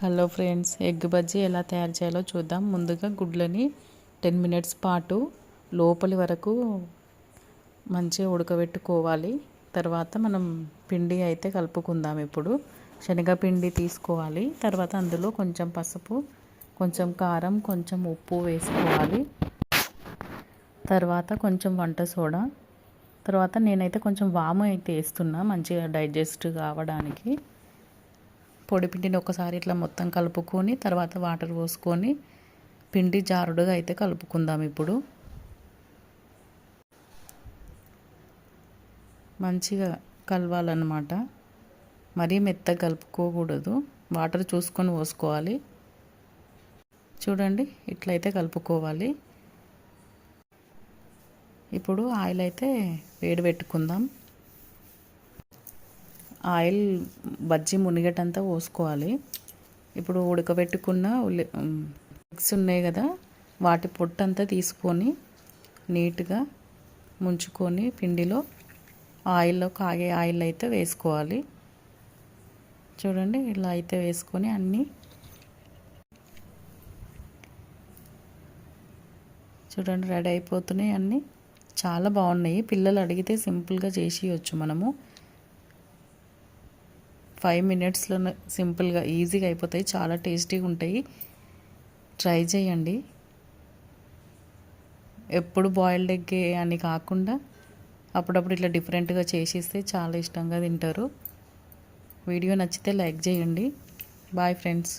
Hello friends, egg bajji ఎలా తయారు చేయాలో చూద్దాం. ముందుగా గుడ్లని 10 మినిట్స్ పాటు లోపలి వరకు మంచిగా ఉడకబెట్టుకోవాలి. తర్వాత మనం పిండి అయితే కలుపుకుందాం. ఇప్పుడు శనగపిండి తీసుకోవాలి. తర్వాత అందులో కొంచెం పసుపు, కొంచెం కారం, కొంచెం ఉప్పు వేసుకోవాలి. తర్వాత కొంచెం వంట సోడా, తర్వాత నేనైతే కొంచెం వాము అయితే వేస్తున్నా మంచిగా డైజెస్ట్ కావడానికి. పొడి పిండిని ఒకసారి ఇట్లా మొత్తం కలుపుకొని తర్వాత వాటర్ పోసుకొని పిండి జారుడుగా అయితే కలుపుకుందాం. ఇప్పుడు మంచిగా కలవాలన్నమాట. మరీ మెత్తగా కలుపుకోకూడదు, వాటర్ చూసుకొని పోసుకోవాలి. చూడండి, ఇట్లయితే కలుపుకోవాలి. ఇప్పుడు ఆయిల్ అయితే వేడి పెట్టుకుందాం. ఆయిల్ బజ్జీ మునిగేటంతా పోసుకోవాలి. ఇప్పుడు ఉడకబెట్టుకున్న ఎగ్స్ ఉన్నాయి కదా, వాటి పొట్టంతా తీసుకొని నీట్గా ముంచుకొని పిండిలో ఆయిల్లో కాగే ఆయిల్ అయితే వేసుకోవాలి. చూడండి, ఇలా అయితే వేసుకొని అన్నీ చూడండి రెడీ అయిపోతున్నాయి. అన్నీ చాలా బాగున్నాయి. పిల్లలు అడిగితే సింపుల్గా చేసేయచ్చు. మనము 5 మినిట్స్లో సింపుల్గా ఈజీగా అయిపోతాయి. చాలా టేస్టీగా ఉంటాయి. ట్రై చేయండి. ఎప్పుడు బాయిల్డ్ ఎగ్ అని కాకుండా అప్పుడప్పుడు ఇట్లా డిఫరెంట్గా చేసిస్తే చాలా ఇష్టంగా తింటారు. వీడియో నచ్చితే లైక్ చేయండి. Bye friends.